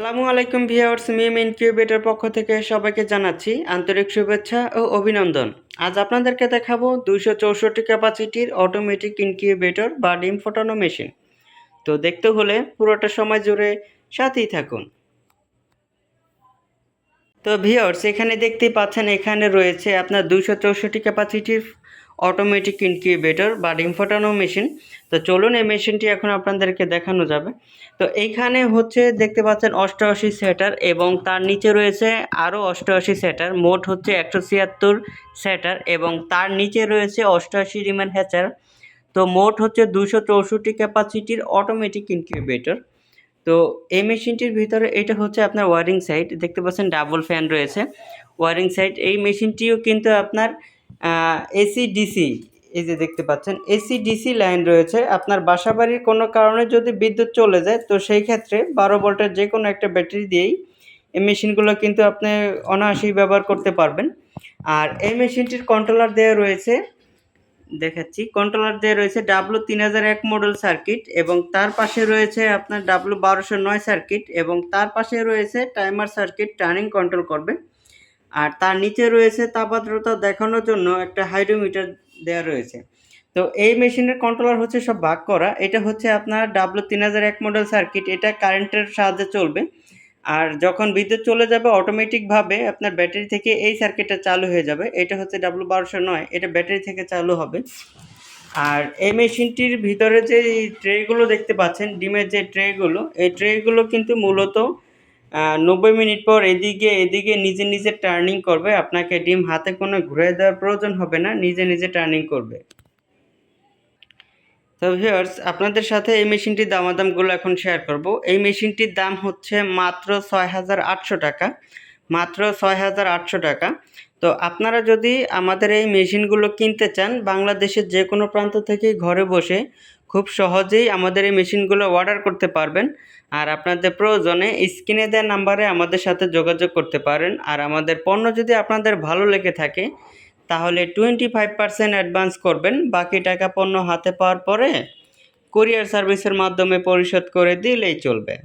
আসসালামু আলাইকুম ভিউয়ার্স, মিম ইনকিউবেটর পক্ষ থেকে সবাইকে জানাচ্ছি আন্তরিক শুভেচ্ছা ও অভিনন্দন। আজ আপনাদেরকে দেখাবো 264 ক্যাপাসিটির অটোমেটিক ইনকিউবেটর বা ডিম ফোটানো মেশিন। তো দেখতে হলে পুরোটা সময় জুড়ে সাথেই থাকুন। তো ভিউয়ার্স, এখানে দেখতেই পাচ্ছেন এখানে রয়েছে আপনার 264 ক্যাপাসিটির অটোমেটিক ইনকিউবেটর বা ডিম ফোটানো মেশিন। তো চলুন এই মেশিনটি এখন আপনাদেরকে দেখানো যাবে। তো এইখানে হচ্ছে দেখতে পাচ্ছেন 88 সেটার এবং তার নিচে রয়েছে আরও 88 সেটার, মোট হচ্ছে 176 সেটার এবং তার নিচে রয়েছে 88 রিমেন হ্যাচার। তো মোট হচ্ছে 264 ক্যাপাসিটির অটোমেটিক ইনকিউবেটর। তো এই মেশিনটির ভিতরে এটা হচ্ছে আপনার ওয়ারিং সাইড, দেখতে পাচ্ছেন ডাবল ফ্যান রয়েছে ওয়ারিং সাইড। এই মেশিনটিও কিন্তু আপনার এসি ডিসি, এই যে দেখতে পাচ্ছেন এসি ডিসি লাইন রয়েছে। আপনার বাসাবাড়ির কোনো কারণে যদি বিদ্যুৎ চলে যায় তো সেই ক্ষেত্রে 12 ভোল্টের যে কোনো একটা ব্যাটারি দিয়েই এই মেশিনগুলো কিন্তু আপনি অনায়াসেই ব্যবহার করতে পারবেন। আর এই মেশিনটির কন্ট্রোলার দেওয়া রয়েছে, দেখাচ্ছি, কন্ট্রোলার দিয়ে রয়েছে W3001 মডেল সার্কিট এবং তার পাশে রয়েছে আপনার W1209 সার্কিট এবং তার পাশে রয়েছে টাইমার সার্কিট, টার্নিং কন্ট্রোল করবে। আর তার নিচে রয়েছে তাপমাত্রা দেখানোর জন্য একটা হাইড্রোমিটার দেওয়া রয়েছে। তো এই মেশিনের কন্ট্রোলার হচ্ছে সব ভাগ করা। এটা হচ্ছে আপনার W3001 মডেল সার্কিট, এটা কারেন্টের সাহায্যে চলবে। আর যখন বিদ্যুৎ চলে যাবে অটোমেটিকভাবে আপনার ব্যাটারি থেকে এই সার্কিটটা চালু হয়ে যাবে। এটা হচ্ছে W1209, এটা ব্যাটারি থেকে চালু হবে। আর এই মেশিনটির ভিতরে যে ট্রেগুলো দেখতে পাচ্ছেন, ডিমের যে ট্রেগুলো, এই ট্রেগুলো কিন্তু মূলত 90 মিনিট পর এদিকে নিজে নিজে টার্নিং করবে। আপনাকে ডিম হাতে কোনো ঘুরে দেওয়ার প্রয়োজন হবে না, নিজে নিজে টার্নিং করবে। তো ভিউয়ার্স, আপনাদের সাথে এই মেশিনটির দামাদামগুলো এখন শেয়ার করব। এই মেশিনটির দাম হচ্ছে মাত্র 6,800 টাকা, মাত্র 6,800 টাকা। তো আপনারা যদি আমাদের এই মেশিনগুলো কিনতে চান, বাংলাদেশের যে কোনো প্রান্ত থেকেই ঘরে বসে খুব সহজেই আমাদের এই মেশিনগুলো অর্ডার করতে পারবেন। আর আপনাদের প্রয়োজনে স্ক্রিনে দেওয়া নাম্বারে আমাদের সাথে যোগাযোগ করতে পারেন। আর আমাদের পণ্য যদি আপনাদের ভালো লেগে থাকে তাহলে 25% অ্যাডভান্স করবেন, বাকি টাকা পণ্য হাতে পাওয়ার পরে কুরিয়ার সার্ভিসের মাধ্যমে পরিশোধ করে দিলেই চলবে।